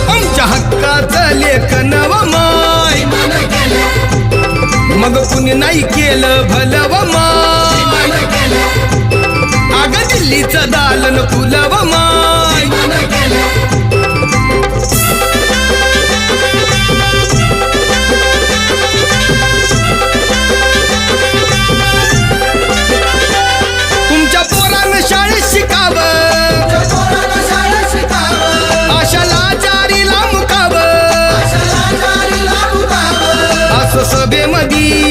आमच्या हक्काचं लेखन व माय मग कुणी नाही केलं भलं व माय अग दिल्लीचं दालन फुलं व माय तुमच्या पोरानं शाळेत शिकावं आशाला जारीला मुकावं असं सभेमध्ये